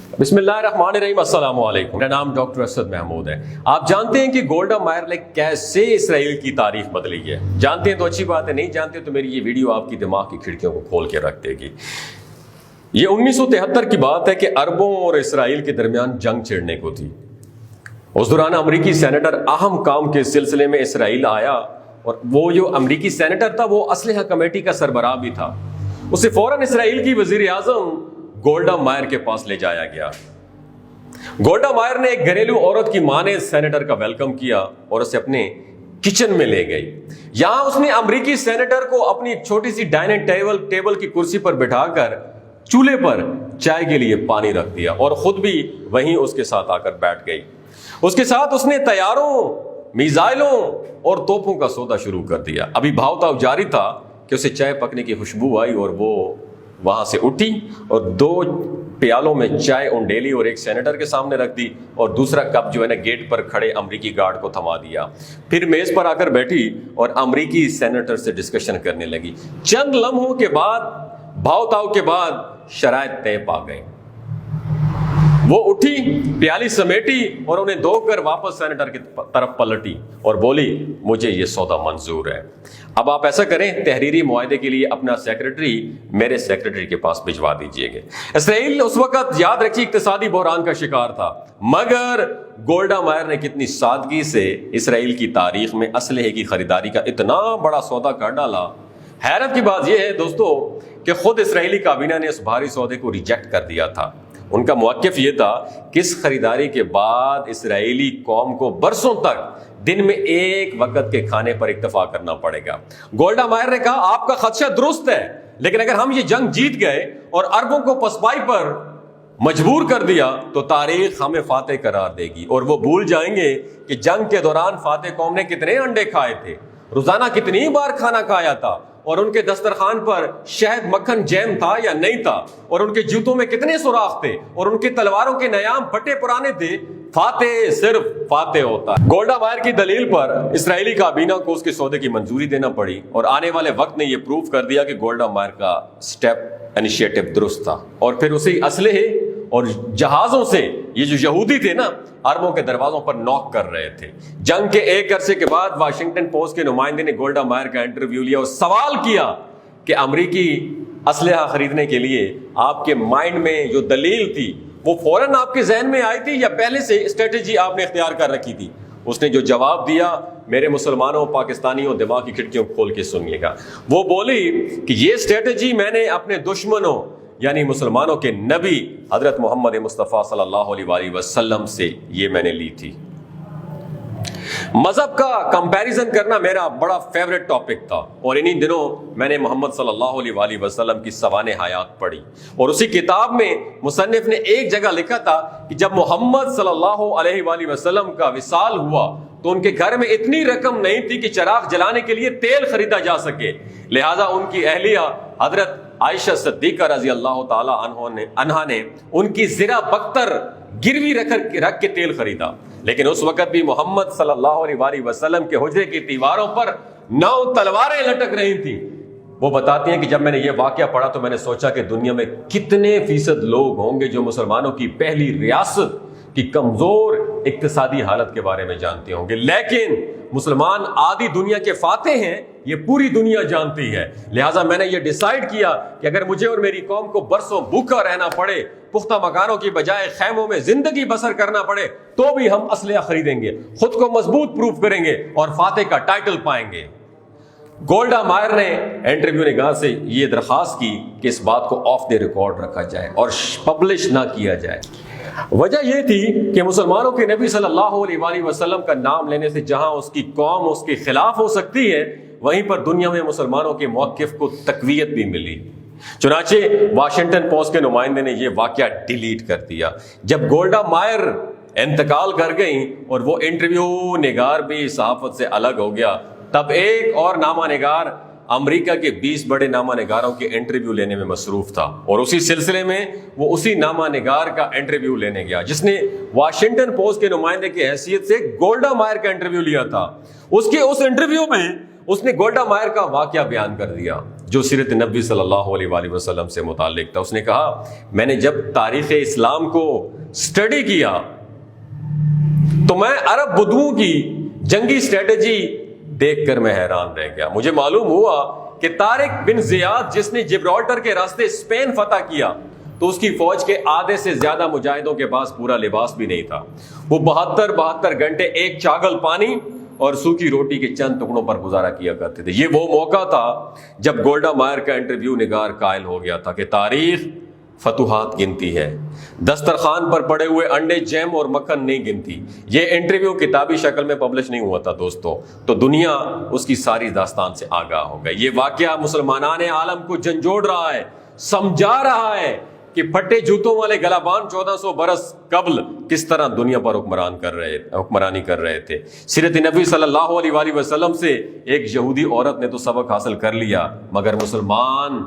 बिस्मिल्लाहिर्रहमानिर्रहीम, अस्सलाम वालेकुम। मेरा नाम डॉक्टर असद महमूद है। आप जानते हैं कि गोल्डा मायर ने कैसे इसराइल की तारीख बदली है? जानते हैं तो अच्छी बात है, नहीं जानते तो मेरी ये वीडियो आपकी दिमाग की खिड़कियों को खोल के रख देगी। ये 1973 की बात है कि अरबों और इसराइल के दरमियान जंग छिड़ने को थी। उस दौरान अमरीकी सेनेटर अहम काम के सिलसिले में इसराइल आया और वो जो अमरीकी सेनेटर था वो असलहा कमेटी का सरबराह भी था। उसे फौरन इसराइल की वजीर आजम गोल्डा मायर के पास ले जाया गया। गोल्डा मायर ने एक घरेलू औरत की मां ने सेनेटर का वेलकम किया और उसे अपने किचन में ले गई। यहां उसने अमरीकी सेनेटर को अपनी छोटी सी डाइनिंग टेबल की कुर्सी पर बिठाकर चूल्हे पर चाय के लिए पानी रख दिया और खुद भी वहीं उसके साथ आकर बैठ गई। उसके साथ उसने तैयारों, मिसाइलों और तोपों का सौदा शुरू कर दिया। अभी भाव जारी था कि उसे चाय पकने की खुशबू आई और वो वहां से उठी और 2 प्यालों में चाय उंडेली और एक सेनेटर के सामने रख दी और दूसरा कप जो है ना गेट पर खड़े अमरीकी गार्ड को थमा दिया। फिर मेज पर आकर बैठी और अमरीकी सेनेटर से डिस्कशन करने लगी। चंद लम्हों के बाद, भाव के बाद शराइत तय पा गए। वो उठी, प्याली समेटी और उन्हें धोकर वापस सेनेटर की तरफ पलटी और बोली, मुझे ये सौदा मंजूर है। अब आप ऐसा करें, तहरीरी मुआहदे के लिए अपना सेक्रेटरी मेरे सेक्रेटरी के पास भिजवा दीजिएगा। इसराइल उस वक्त, याद रखिए, इक्तिसादी बहरान का शिकार था, मगर गोल्डा मायर ने कितनी सादगी से इसराइल की तारीख में असलहे की खरीदारी का इतना बड़ा सौदा कर डाला। हैरत की बात यह है दोस्तों कि खुद इसराइली काबीना ने इस भारी सौदे को रिजेक्ट कर दिया था। उनका मौक़िफ़ यह था कि इस खरीदारी के बाद इसराइली कौम को बरसों तक दिन में एक वक्त के खाने पर इक्तफा करना पड़ेगा। गोल्डा मायर ने कहा, आपका खदशा दुरुस्त है, लेकिन अगर हम ये जंग जीत गए और अरबों को पसपाई पर मजबूर कर दिया तो तारीख हमें फातेह करार देगी और वो भूल जाएंगे कि जंग के दौरान फातेह कौम ने कितने अंडे खाए थे, रोजाना कितनी बार खाना खाया था और उनके दस्तरखान पर शहद मक्खन जैम था या नहीं था और उनके जूतों में कितने सुराख थे और उनकी तलवारों के नयाम फटे पुराने थे। फातेह सिर्फ फातेह होता है। गोल्डा मायर की दलील पर इसराइली काबीना को उसके सौदे की मंजूरी देना पड़ी और आने वाले वक्त ने यह प्रूव कर दिया कि गोल्डा मायर का स्टेप इनिशिएटिव दुरुस्त था। और फिर उसी असलहे और जहाजों से ये जो यहूदी थे ना, अरबों के दरवाजों पर नॉक कर रहे थे। जंग के एक अरसे के बाद वाशिंगटन पोस्ट के नुमाइंदे ने गोल्डा मायर का इंटरव्यू लिया और सवाल किया कि अमरीकी असलहा खरीदने के लिए आपके माइंड में जो दलील थी वो फौरन आपके जहन में आई थी या पहले से स्ट्रेटेजी आपने इख्तियार कर रखी थी? उसने जो जवाब दिया, मेरे मुसलमानों, पाकिस्तानियों, दिमाग की खिड़कियों खोल के सुनिएगा। वो बोली कि ये स्ट्रेटेजी मैंने अपने दुश्मनों यानी मुसलमानों के नबी हजरत मोहम्मद मुस्तफ़ा सल्लल्लाहु अलैहि वसल्लम से ये मैंने ली थी। मजहब का कंपैरिजन करना मेरा बड़ा फेवरेट टॉपिक था और इन्हीं दिनों मैंने मोहम्मद सल्लल्लाहु अलैहि वसल्लम की सवाने हयात पढ़ी और उसी किताब में मुसन्निफ ने एक जगह लिखा था कि जब मोहम्मद सल्लल्लाहु अलैहि वसल्लम का विसाल हुआ तो उनके घर में इतनी रकम नहीं थी कि चिराग जलाने के लिए तेल खरीदा जा सके, लिहाजा उनकी अहलिया हजरत आयशा सिद्दीका रजी अल्लाह ताला अन्हा ने उनकी ज़िरा बख्तर गिरवी रख के तेल खरीदा। लेकिन उस वक्त भी मोहम्मद सल्लल्लाहु अलैहि वसल्लम के हुजरे की दीवारों पर 9 तलवारें लटक रही थी। वो बताती हैं कि जब मैंने ये वाकया पढ़ा तो मैंने सोचा कि दुनिया में कितने फीसद लोग होंगे जो मुसलमानों की पहली रियासत की कमजोर इक्तिसादी हालत के बारे में जानते होंगे, लेकिन मुसलमान आधी दुनिया के फातेह हैं, ये पूरी दुनिया जानती है। लिहाजा मैंने ये डिसाइड किया कि अगर मुझे और मेरी कौम को बरसों भूखा रहना पड़े, पुख्ता मकानों की बजाय खैमों में जिंदगी बसर करना पड़े, तो भी हम असलहा खरीदेंगे, खुद को मजबूत प्रूफ करेंगे और फातेह का टाइटल पाएंगे। गोल्डा मायर ने इंटरव्यू निगाह से ये दरखास्त की कि इस बात को ऑफ द रिकॉर्ड रखा जाए और पब्लिश ना किया जाए। वजह यह थी कि मुसलमानों के नबी सल्लल्लाहु अलैहि वसल्लम का नाम लेने से जहां उसकी कौम उसके खिलाफ हो सकती है, वहीं पर दुनिया में मुसलमानों के मौक़िफ़ को तक़वियत भी मिली। चुनाचे वाशिंगटन पोस्ट के नुमाइंदे ने यह वाकया डिलीट कर दिया। जब गोल्डा मायर इंतकाल कर गई और वो इंटरव्यू निगार भी सहाफत से अलग हो गया, तब एक और नामा निगार अमेरिका के 20 बड़े नामा निगारों के इंटरव्यू लेने में मसरूफ था और उसी सिलसिले में वो उसी नामा निगार का इंटरव्यू लेने गया जिसने वाशिंगटन पोस्ट के नुमाइंदे की हैसियत से गोल्डा मायर का इंटरव्यू लिया था। उसके उस इंटरव्यू में उसने गोल्डा मायर का वाकया बयान कर दिया جو سیرت نبی صلی اللہ علیہ وآلہ وسلم سے متعلق تھا. اس نے کہا میں نے جب تاریخ اسلام کو اسٹڈی کیا تو میں عرب بدوؤں کی جنگی اسٹریٹجی دیکھ کر میں حیران رہ گیا. مجھے معلوم ہوا کہ طارق بن زیاد جس نے جبرالٹر کے راستے اسپین فتح کیا تو اس کی فوج کے آدھے سے زیادہ مجاہدوں کے پاس پورا لباس بھی نہیں تھا. وہ 72 گھنٹے ایک چاگل پانی اور سوکھی روٹی کے چند ٹکڑوں پر گزارا کیا کرتے تھے. یہ وہ موقع تھا جب گولڈا مائر کا انٹرویو نگار قائل ہو گیا تھا کہ تاریخ فتوحات گنتی ہے، دسترخوان پر پڑے ہوئے انڈے، جیم اور مکھن نہیں گنتی. یہ انٹرویو کتابی شکل میں پبلش نہیں ہوا تھا دوستو، تو دنیا اس کی ساری داستان سے آگاہ ہو گئی. یہ واقعہ مسلمانان عالم کو جھنجھوڑ رہا ہے، سمجھا رہا ہے کہ پھٹے جوتوں والے گلابان 1400 برس قبل کس طرح دنیا پر حکمرانی کر رہے تھے. سیرت نبی صلی اللہ علیہ وآلہ وسلم سے ایک یہودی عورت نے تو سبق حاصل کر لیا، مگر مسلمان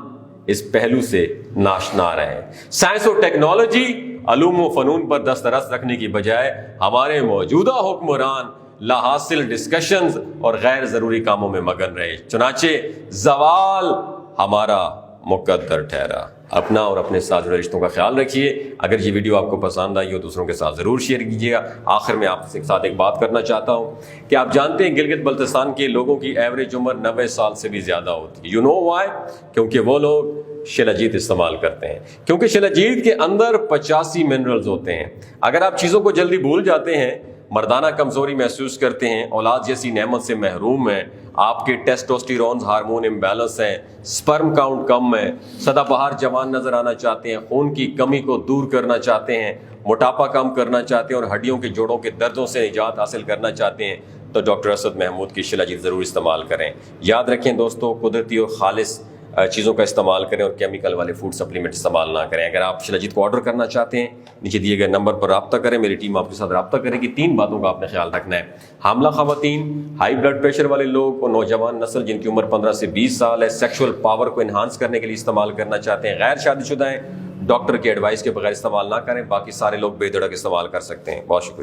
اس پہلو سے ناشنا رہے. سائنس و ٹیکنالوجی، علوم و فنون پر دسترس رکھنے کی بجائے ہمارے موجودہ حکمران لا حاصل ڈسکشنز اور غیر ضروری کاموں میں مگن رہے. چنانچہ زوال ہمارا مقدر ٹھہرا. اپنا اور اپنے ساتھ جڑے رشتوں کا خیال رکھیے. اگر یہ ویڈیو آپ کو پسند آئی ہو دوسروں کے ساتھ ضرور شیئر کیجیے گا. آخر میں آپ کے ساتھ ایک بات کرنا چاہتا ہوں کہ آپ جانتے ہیں گلگت بلتستان کے لوگوں کی ایوریج عمر 90 سال سے بھی زیادہ ہوتی ہے. You know why? کیونکہ وہ لوگ شلاجیت استعمال کرتے ہیں. کیونکہ شلاجیت کے اندر 85 منرلز ہوتے ہیں. اگر آپ چیزوں کو جلدی بھول جاتے ہیں، مردانہ کمزوری محسوس کرتے ہیں، اولاد جیسی نعمت سے محروم ہیں، آپ کے ٹیسٹوسٹیرونز ہارمون امبیلنس ہیں، سپرم کاؤنٹ کم ہے، سدا بہار جوان نظر آنا چاہتے ہیں، خون کی کمی کو دور کرنا چاہتے ہیں، موٹاپا کم کرنا چاہتے ہیں اور ہڈیوں کے جوڑوں کے دردوں سے نجات حاصل کرنا چاہتے ہیں تو ڈاکٹر اسد محمود کی شلاجیت ضرور استعمال کریں. یاد رکھیں دوستو، قدرتی اور خالص چیزوں کا استعمال کریں اور کیمیکل والے فوڈ سپلیمنٹ استعمال نہ کریں. اگر آپ شلاجیت کو آرڈر کرنا چاہتے ہیں نیچے دیے گئے نمبر پر رابطہ کریں. میری ٹیم آپ کے ساتھ رابطہ کرے گی. 3 باتوں کا آپ نے خیال رکھنا ہے: حاملہ خواتین، ہائی بلڈ پریشر والے لوگ اور نوجوان نسل جن کی عمر 15 سے 20 سال ہے، سیکشول پاور کو انہانس کرنے کے لیے استعمال کرنا چاہتے ہیں، غیر شادی شدہ ہیں، ڈاکٹر کے ایڈوائس کے بغیر استعمال نہ کریں. باقی سارے لوگ بے دھڑک استعمال کر سکتے ہیں. بہت شکریہ.